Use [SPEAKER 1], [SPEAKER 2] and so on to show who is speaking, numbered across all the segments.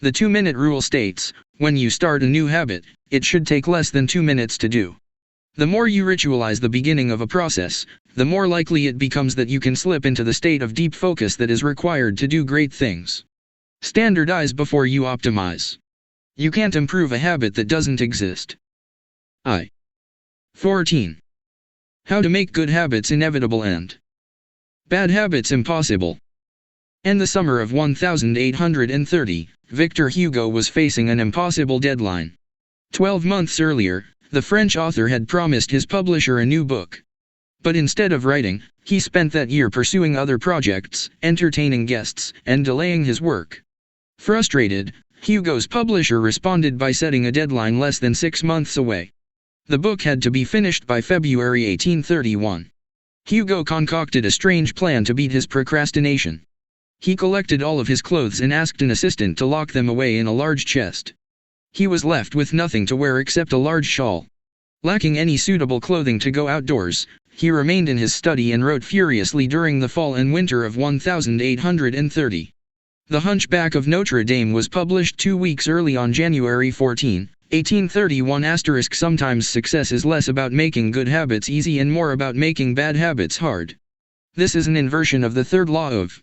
[SPEAKER 1] The 2-minute rule states, when you start a new habit, it should take less than 2 minutes to do. The more you ritualize the beginning of a process, the more likely it becomes that you can slip into the state of deep focus that is required to do great things. Standardize before you optimize. You can't improve a habit that doesn't exist. 14. How to make good habits inevitable and bad habits impossible. In the summer of 1830, Victor Hugo was facing an impossible deadline. 12 months earlier, the French author had promised his publisher a new book. But instead of writing, he spent that year pursuing other projects, entertaining guests, and delaying his work. Frustrated, Hugo's publisher responded by setting a deadline less than 6 months away. The book had to be finished by February 1831. Hugo concocted a strange plan to beat his procrastination. He collected all of his clothes and asked an assistant to lock them away in a large chest. He was left with nothing to wear except a large shawl. Lacking any suitable clothing to go outdoors, he remained in his study and wrote furiously during the fall and winter of 1830. The Hunchback of Notre Dame was published 2 weeks early on January 14, 1831 *. Sometimes success is less about making good habits easy and more about making bad habits hard. This is an inversion of the third law of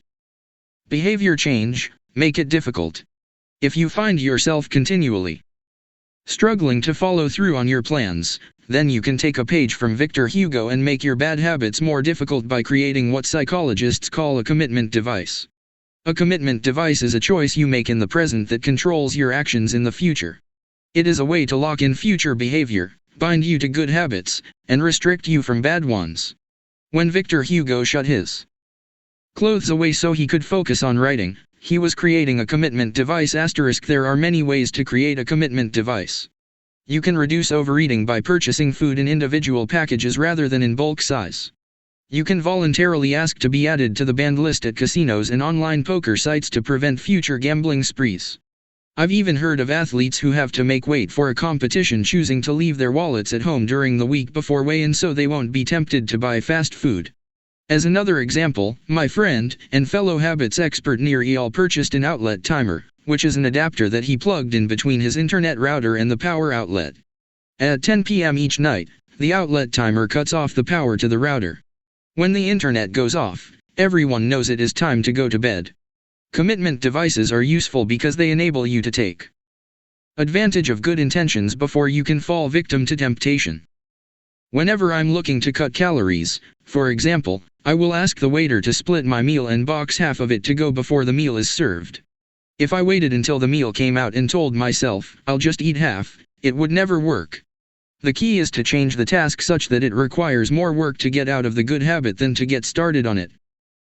[SPEAKER 1] behavior change: make it difficult. If you find yourself continually struggling to follow through on your plans, then you can take a page from Victor Hugo and make your bad habits more difficult by creating what psychologists call a commitment device. A commitment device is a choice you make in the present that controls your actions in the future. It is a way to lock in future behavior, bind you to good habits, and restrict you from bad ones. When Victor Hugo shut his clothes away so he could focus on writing, he was creating a commitment device *. There are many ways to create a commitment device. You can reduce overeating by purchasing food in individual packages rather than in bulk size. You can voluntarily ask to be added to the banned list at casinos and online poker sites to prevent future gambling sprees. I've even heard of athletes who have to make weight for a competition choosing to leave their wallets at home during the week before weigh-in so they won't be tempted to buy fast food. As another example, my friend and fellow habits expert Nir Eyal purchased an outlet timer, which is an adapter that he plugged in between his internet router and the power outlet. At 10 p.m. each night, the outlet timer cuts off the power to the router. When the internet goes off, everyone knows it is time to go to bed. Commitment devices are useful because they enable you to take advantage of good intentions before you can fall victim to temptation. Whenever I'm looking to cut calories, for example, I will ask the waiter to split my meal and box half of it to go before the meal is served. If I waited until the meal came out and told myself, I'll just eat half, it would never work. The key is to change the task such that it requires more work to get out of the good habit than to get started on it.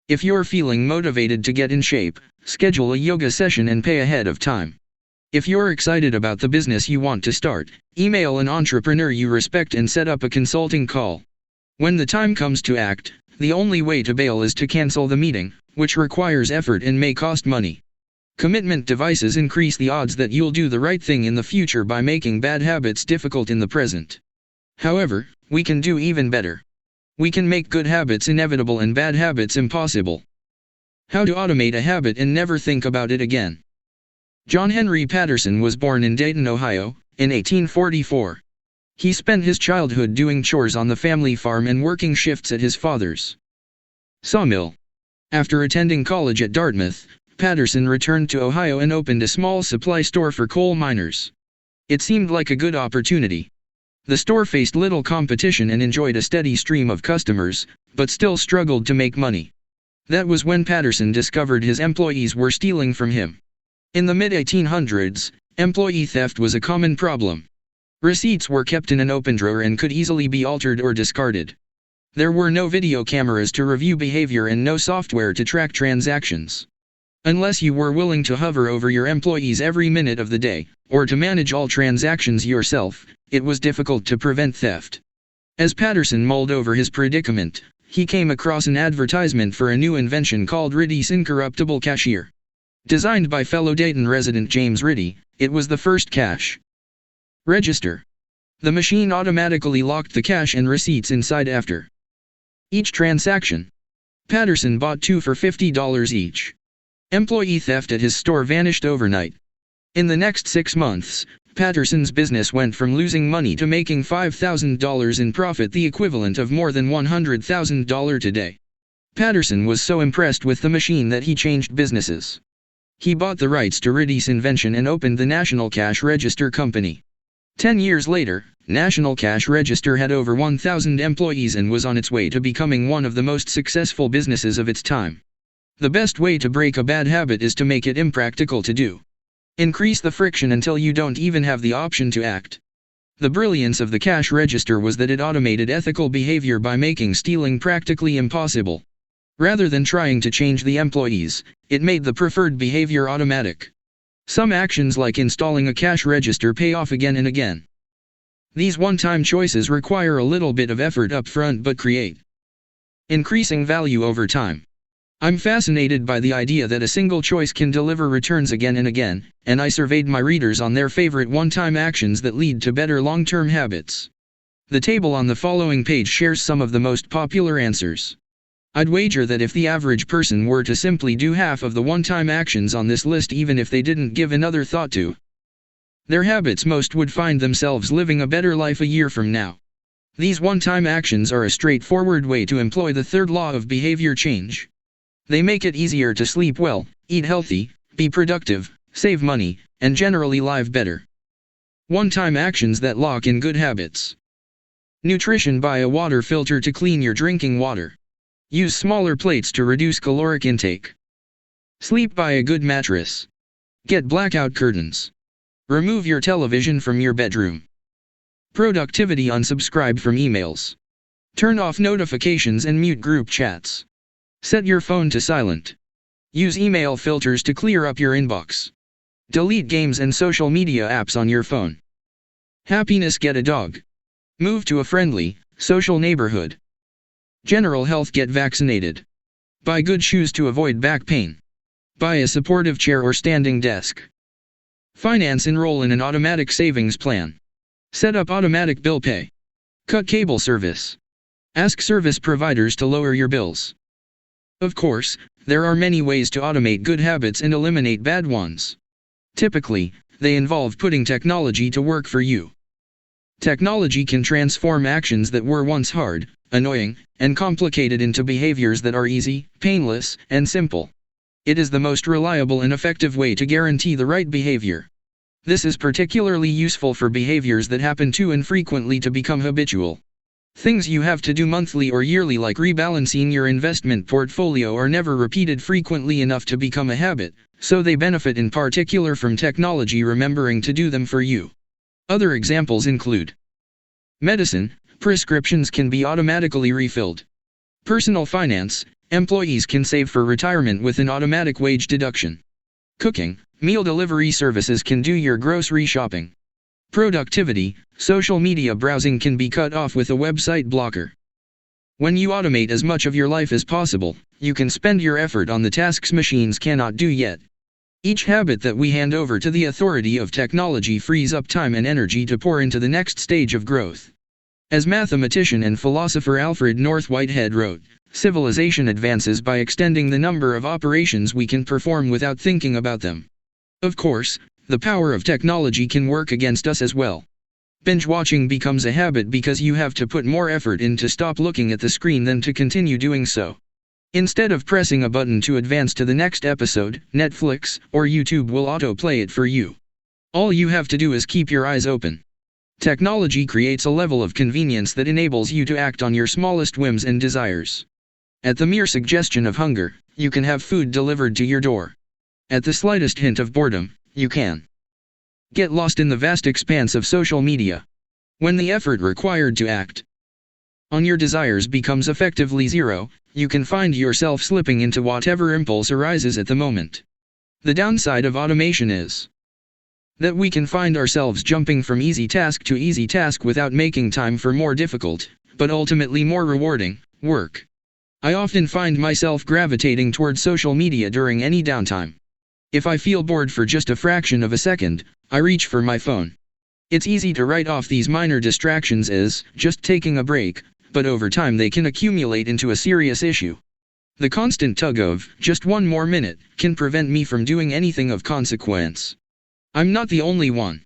[SPEAKER 1] If you're feeling motivated to get in shape, schedule a yoga session and pay ahead of time. If you're excited about the business you want to start, email an entrepreneur you respect and set up a consulting call. When the time comes to act, the only way to bail is to cancel the meeting, which requires effort and may cost money. Commitment devices increase the odds that you'll do the right thing in the future by making bad habits difficult in the present. However, we can do even better. We can make good habits inevitable and bad habits impossible. How to automate a habit and never think about it again. John Henry Patterson was born in Dayton, Ohio, in 1844. He spent his childhood doing chores on the family farm and working shifts at his father's sawmill. After attending college at Dartmouth, Patterson returned to Ohio and opened a small supply store for coal miners. It seemed like a good opportunity. The store faced little competition and enjoyed a steady stream of customers, but still struggled to make money. That was when Patterson discovered his employees were stealing from him. In the mid-1800s, employee theft was a common problem. Receipts were kept in an open drawer and could easily be altered or discarded. There were no video cameras to review behavior and no software to track transactions. Unless you were willing to hover over your employees every minute of the day, or to manage all transactions yourself, it was difficult to prevent theft. As Patterson mulled over his predicament, he came across an advertisement for a new invention called Ritty's Incorruptible Cashier. Designed by fellow Dayton resident James Ritty, it was the first cash register. The machine automatically locked the cash and receipts inside after each transaction. Patterson bought two for $50 each. Employee theft at his store vanished overnight. In the next 6 months, Patterson's business went from losing money to making $5,000 in profit, the equivalent of more than $100,000 today. Patterson was so impressed with the machine that he changed businesses. He bought the rights to Ritty's invention and opened the National Cash Register Company. 10 years later, National Cash Register had over 1,000 employees and was on its way to becoming one of the most successful businesses of its time. The best way to break a bad habit is to make it impractical to do. Increase the friction until you don't even have the option to act. The brilliance of the cash register was that it automated ethical behavior by making stealing practically impossible. Rather than trying to change the employees, it made the preferred behavior automatic. Some actions like installing a cash register pay off again and again. These one-time choices require a little bit of effort up front but create increasing value over time. I'm fascinated by the idea that a single choice can deliver returns again and again, and I surveyed my readers on their favorite one-time actions that lead to better long-term habits. The table on the following page shares some of the most popular answers. I'd wager that if the average person were to simply do half of the one-time actions on this list, even if they didn't give another thought to their habits, most would find themselves living a better life a year from now. These one-time actions are a straightforward way to employ the third law of behavior change. They make it easier to sleep well, eat healthy, be productive, save money, and generally live better. One-time actions that lock in good habits. Nutrition: buy a water filter to clean your drinking water. Use smaller plates to reduce caloric intake. Sleep: buy a good mattress. Get blackout curtains. Remove your television from your bedroom. Productivity: unsubscribe from emails. Turn off notifications and mute group chats. Set your phone to silent. Use email filters to clear up your inbox. Delete games and social media apps on your phone. Happiness: get a dog. Move to a friendly, social neighborhood. General health: get vaccinated. Buy good shoes to avoid back pain. Buy a supportive chair or standing desk. Finance: enroll in an automatic savings plan. Set up automatic bill pay. Cut cable service. Ask service providers to lower your bills. Of course, there are many ways to automate good habits and eliminate bad ones. Typically, they involve putting technology to work for you. Technology can transform actions that were once hard, annoying, and complicated into behaviors that are easy, painless, and simple. It is the most reliable and effective way to guarantee the right behavior. This is particularly useful for behaviors that happen too infrequently to become habitual. Things you have to do monthly or yearly, like rebalancing your investment portfolio, are never repeated frequently enough to become a habit, so they benefit in particular from technology remembering to do them for you. Other examples include medicine: prescriptions can be automatically refilled. Personal finance: employees can save for retirement with an automatic wage deduction. Cooking: meal delivery services can do your grocery shopping. Productivity: social media browsing can be cut off with a website blocker. When you automate as much of your life as possible, you can spend your effort on the tasks machines cannot do yet. Each habit that we hand over to the authority of technology frees up time and energy to pour into the next stage of growth. As mathematician and philosopher Alfred North Whitehead wrote, civilization advances by extending the number of operations we can perform without thinking about them. Of course, the power of technology can work against us as well. Binge watching becomes a habit because you have to put more effort in to stop looking at the screen than to continue doing so. Instead of pressing a button to advance to the next episode, Netflix or YouTube will autoplay it for you. All you have to do is keep your eyes open. Technology creates a level of convenience that enables you to act on your smallest whims and desires. At the mere suggestion of hunger, you can have food delivered to your door. At the slightest hint of boredom, you can get lost in the vast expanse of social media. When the effort required to act on your desires becomes effectively zero, you can find yourself slipping into whatever impulse arises at the moment. The downside of automation is that we can find ourselves jumping from easy task to easy task without making time for more difficult, but ultimately more rewarding, work. I often find myself gravitating toward social media during any downtime. If I feel bored for just a fraction of a second, I reach for my phone. It's easy to write off these minor distractions as just taking a break, but over time they can accumulate into a serious issue. The constant tug of just one more minute can prevent me from doing anything of consequence. I'm not the only one.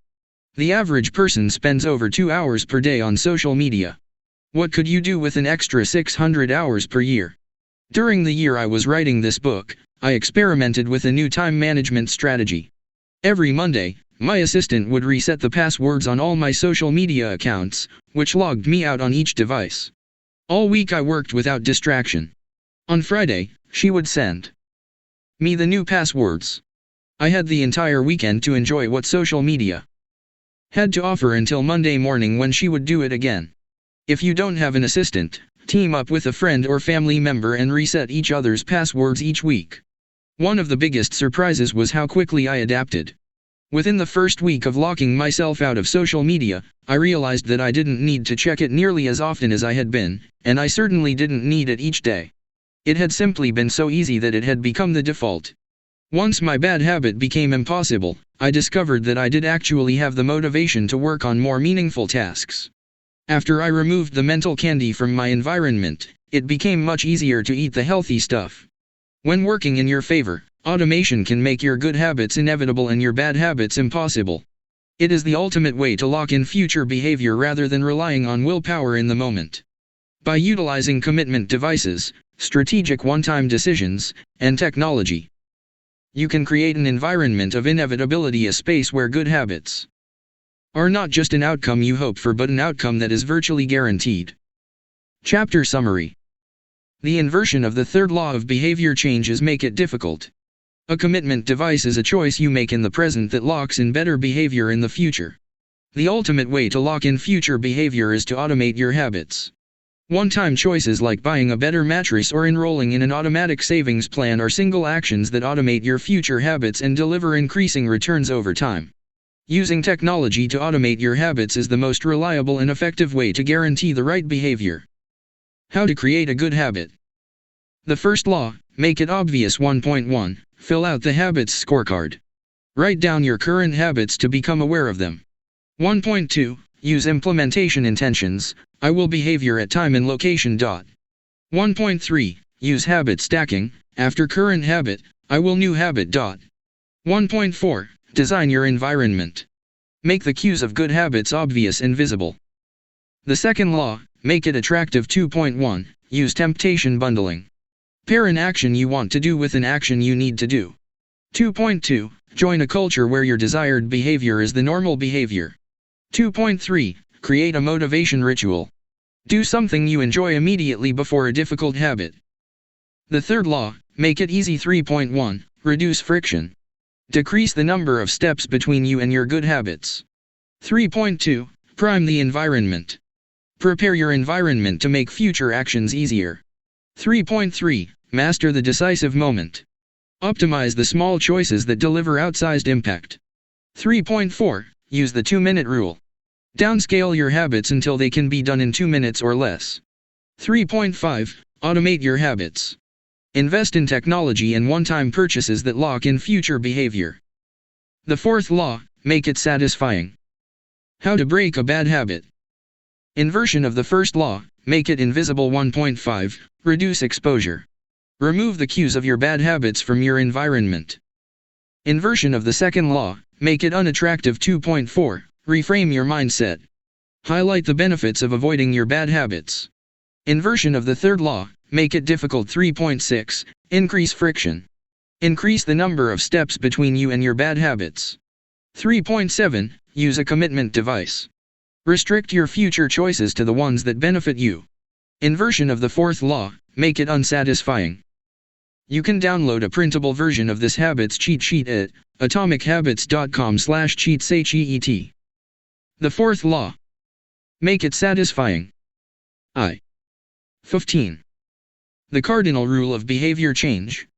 [SPEAKER 1] The average person spends over 2 hours per day on social media. What could you do with an extra 600 hours per year? During the year I was writing this book, I experimented with a new time management strategy. Every Monday, my assistant would reset the passwords on all my social media accounts, which logged me out on each device. All week I worked without distraction. On Friday, she would send me the new passwords. I had the entire weekend to enjoy what social media had to offer until Monday morning when she would do it again. If you don't have an assistant, team up with a friend or family member and reset each other's passwords each week. One of the biggest surprises was how quickly I adapted. Within the first week of locking myself out of social media, I realized that I didn't need to check it nearly as often as I had been, and I certainly didn't need it each day. It had simply been so easy that it had become the default. Once my bad habit became impossible, I discovered that I did actually have the motivation to work on more meaningful tasks. After I removed the mental candy from my environment, it became much easier to eat the healthy stuff. When working in your favor, automation can make your good habits inevitable and your bad habits impossible. It is the ultimate way to lock in future behavior rather than relying on willpower in the moment. By utilizing commitment devices, strategic one-time decisions, and technology, you can create an environment of inevitability, a space where good habits are not just an outcome you hope for but an outcome that is virtually guaranteed. Chapter Summary. The inversion of the third law of behavior changes make it difficult. A commitment device is a choice you make in the present that locks in better behavior in the future. The ultimate way to lock in future behavior is to automate your habits. One-time choices like buying a better mattress or enrolling in an automatic savings plan are single actions that automate your future habits and deliver increasing returns over time. Using technology to automate your habits is the most reliable and effective way to guarantee the right behavior. How to create a good habit. The first law, make it obvious. 1.1, fill out the habits scorecard. Write down your current habits to become aware of them. 1.2, use implementation intentions. I will behavior at time and location. 1.3, use habit stacking. After current habit, I will new habit. 1.4, design your environment. Make the cues of good habits obvious and visible. The second law, make it attractive. 2.1, use temptation bundling. Pair an action you want to do with an action you need to do. 2.2, join a culture where your desired behavior is the normal behavior. 2.3, create a motivation ritual. Do something you enjoy immediately before a difficult habit. The third law, make it easy. 3.1, reduce friction. Decrease the number of steps between you and your good habits. 3.2, prime the environment. Prepare your environment to make future actions easier. 3.3, master the decisive moment. Optimize the small choices that deliver outsized impact. 3.4, use the 2-minute rule. Downscale your habits until they can be done in 2 minutes or less. 3.5, automate your habits. Invest in technology and one-time purchases that lock in future behavior. The fourth law, make it satisfying. How to break a bad habit. Inversion of the first law, make it invisible. 1.5, reduce exposure. Remove the cues of your bad habits from your environment. Inversion of the second law, make it unattractive. 2.4, reframe your mindset. Highlight the benefits of avoiding your bad habits. Inversion of the third law, make it difficult. 3.6, increase friction. Increase the number of steps between you and your bad habits. 3.7, use a commitment device. Restrict your future choices to the ones that benefit you. Inversion of the fourth law, make it unsatisfying. You can download a printable version of this habits cheat sheet at atomichabits.com/cheats. The fourth law, make it satisfying. 15. The cardinal rule of behavior change.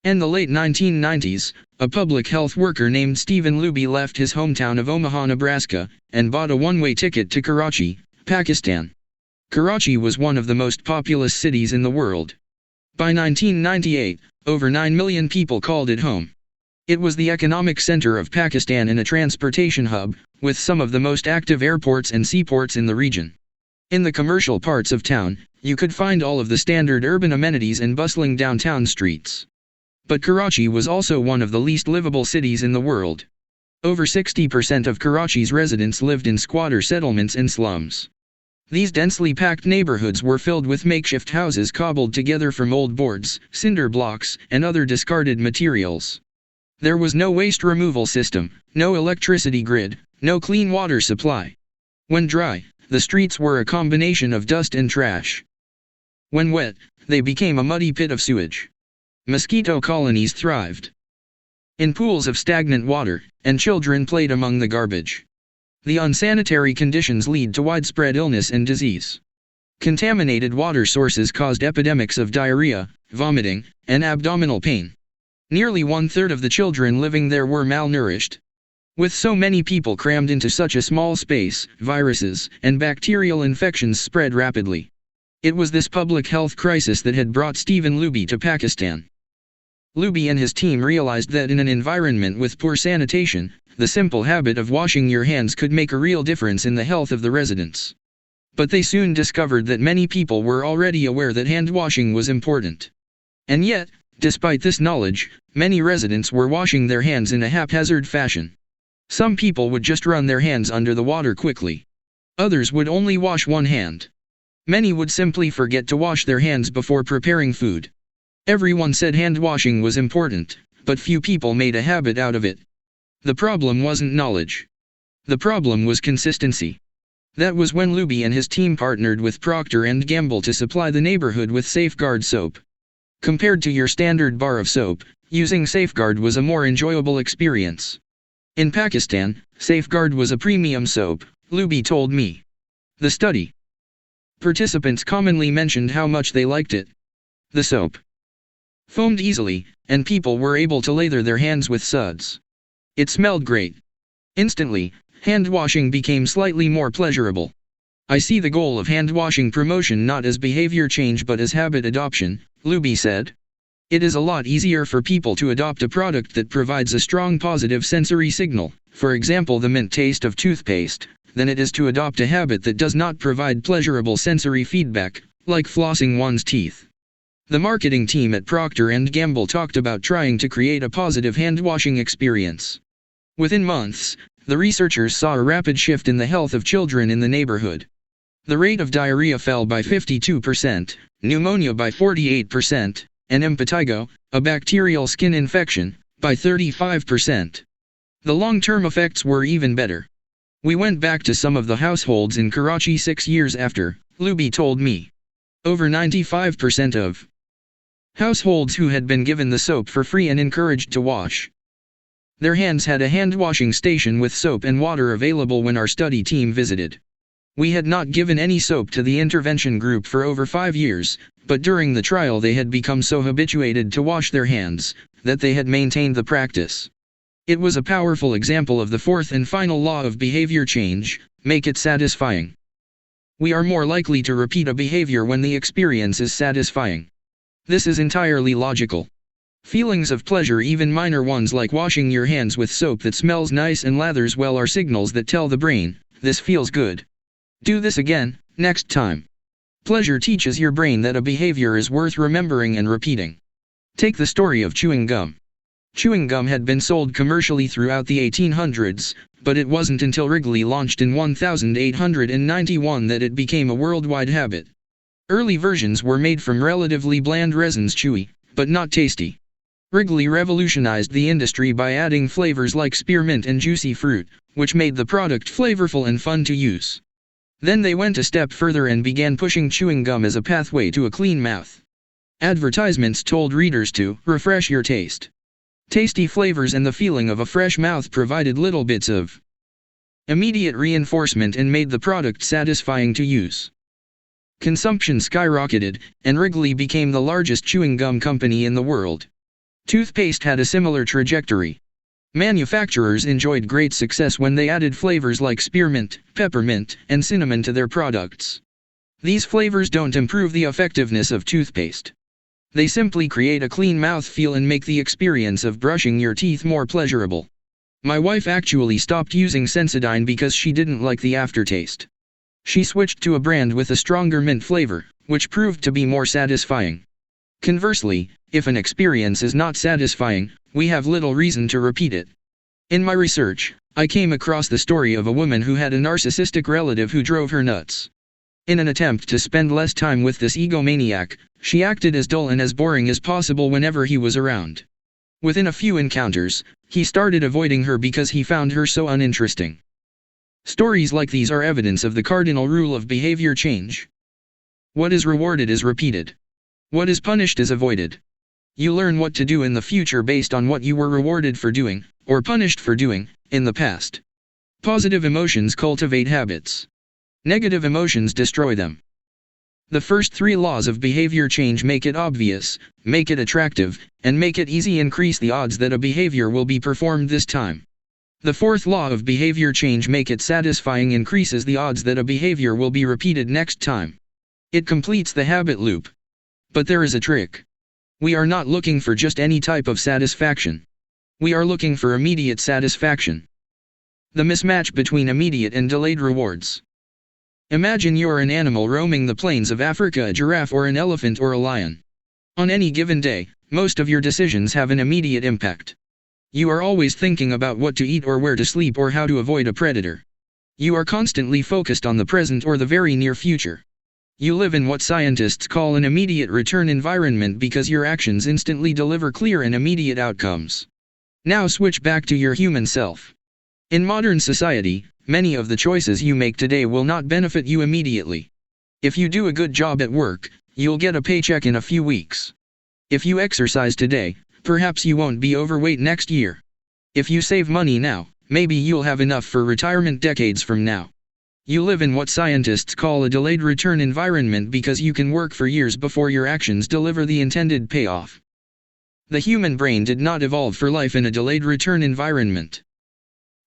[SPEAKER 1] In the late 1990s, a public health worker named Stephen Luby left his hometown of Omaha, Nebraska, and bought a one-way ticket to Karachi, Pakistan. Karachi was one of the most populous cities in the world. By 1998, over 9 million people called it home. It was the economic center of Pakistan and a transportation hub, with some of the most active airports and seaports in the region. In the commercial parts of town, you could find all of the standard urban amenities and bustling downtown streets. But Karachi was also one of the least livable cities in the world. Over 60% of Karachi's residents lived in squatter settlements and slums. These densely packed neighborhoods were filled with makeshift houses cobbled together from old boards, cinder blocks, and other discarded materials. There was no waste removal system, no electricity grid, no clean water supply. When dry, the streets were a combination of dust and trash. When wet, they became a muddy pit of sewage. Mosquito colonies thrived in pools of stagnant water, and children played among the garbage. The unsanitary conditions lead to widespread illness and disease. Contaminated water sources caused epidemics of diarrhea, vomiting, and abdominal pain. Nearly 1/3 of the children living there were malnourished. With so many people crammed into such a small space, viruses and bacterial infections spread rapidly. It was this public health crisis that had brought Stephen Luby to Pakistan. Luby and his team realized that in an environment with poor sanitation, the simple habit of washing your hands could make a real difference in the health of the residents. But they soon discovered that many people were already aware that hand washing was important. And yet, despite this knowledge, many residents were washing their hands in a haphazard fashion. Some people would just run their hands under the water quickly. Others would only wash one hand. Many would simply forget to wash their hands before preparing food. Everyone said hand washing was important, but few people made a habit out of it. The problem wasn't knowledge. The problem was consistency. That was when Luby and his team partnered with Procter & Gamble to supply the neighborhood with Safeguard soap. Compared to your standard bar of soap, using Safeguard was a more enjoyable experience. In Pakistan, Safeguard was a premium soap, Luby told me. The study participants commonly mentioned how much they liked it. The soap foamed easily, and people were able to lather their hands with suds. It smelled great. Instantly, hand washing became slightly more pleasurable. I see the goal of hand washing promotion not as behavior change but as habit adoption, Luby said. It is a lot easier for people to adopt a product that provides a strong positive sensory signal, for example the mint taste of toothpaste, than it is to adopt a habit that does not provide pleasurable sensory feedback, like flossing one's teeth. The marketing team at Procter & Gamble talked about trying to create a positive hand-washing experience. Within months, the researchers saw a rapid shift in the health of children in the neighborhood. The rate of diarrhea fell by 52%, pneumonia by 48%, and impetigo, a bacterial skin infection, by 35%. The long-term effects were even better. We went back to some of the households in Karachi 6 years after, Luby told me. Over 95% of households who had been given the soap for free and encouraged to wash their hands had a hand-washing station with soap and water available when our study team visited. We had not given any soap to the intervention group for over 5 years, but during the trial they had become so habituated to wash their hands, that they had maintained the practice. It was a powerful example of the fourth and final law of behavior change, make it satisfying. We are more likely to repeat a behavior when the experience is satisfying. This is entirely logical. Feelings of pleasure, even minor ones like washing your hands with soap that smells nice and lathers well, are signals that tell the brain, this feels good. Do this again, next time. Pleasure teaches your brain that a behavior is worth remembering and repeating. Take the story of chewing gum. Chewing gum had been sold commercially throughout the 1800s, but it wasn't until Wrigley launched in 1891 that it became a worldwide habit. Early versions were made from relatively bland resins, chewy, but not tasty. Wrigley revolutionized the industry by adding flavors like spearmint and juicy fruit, which made the product flavorful and fun to use. Then they went a step further and began pushing chewing gum as a pathway to a clean mouth. Advertisements told readers to refresh your taste. Tasty flavors and the feeling of a fresh mouth provided little bits of immediate reinforcement and made the product satisfying to use. Consumption skyrocketed, and Wrigley became the largest chewing gum company in the world. Toothpaste had a similar trajectory. Manufacturers enjoyed great success when they added flavors like spearmint, peppermint, and cinnamon to their products. These flavors don't improve the effectiveness of toothpaste. They simply create a clean mouthfeel and make the experience of brushing your teeth more pleasurable. My wife actually stopped using Sensodyne because she didn't like the aftertaste. She switched to a brand with a stronger mint flavor, which proved to be more satisfying. Conversely, if an experience is not satisfying, we have little reason to repeat it. In my research, I came across the story of a woman who had a narcissistic relative who drove her nuts. In an attempt to spend less time with this egomaniac, she acted as dull and as boring as possible whenever he was around. Within a few encounters, he started avoiding her because he found her so uninteresting. Stories like these are evidence of the cardinal rule of behavior change. What is rewarded is repeated. What is punished is avoided. You learn what to do in the future based on what you were rewarded for doing, or punished for doing, in the past. Positive emotions cultivate habits. Negative emotions destroy them. The first three laws of behavior change: make it obvious, make it attractive, and make it easy increase the odds that a behavior will be performed this time. The fourth law of behavior change: make it satisfying, increases the odds that a behavior will be repeated next time. It completes the habit loop. But there is a trick. We are not looking for just any type of satisfaction. We are looking for immediate satisfaction. The mismatch between immediate and delayed rewards. Imagine you're an animal roaming the plains of Africa, a giraffe or an elephant or a lion. On any given day, most of your decisions have an immediate impact. You are always thinking about what to eat or where to sleep or how to avoid a predator. You are constantly focused on the present or the very near future. You live in what scientists call an immediate return environment because your actions instantly deliver clear and immediate outcomes. Now switch back to your human self. In modern society, many of the choices you make today will not benefit you immediately. If you do a good job at work, you'll get a paycheck in a few weeks. If you exercise today, perhaps you won't be overweight next year. If you save money now, maybe you'll have enough for retirement decades from now. You live in what scientists call a delayed return environment because you can work for years before your actions deliver the intended payoff. The human brain did not evolve for life in a delayed return environment.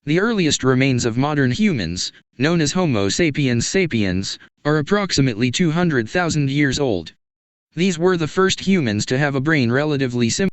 [SPEAKER 1] The earliest remains of modern humans, known as Homo sapiens sapiens, are approximately 200,000 years old. These were the first humans to have a brain relatively simple.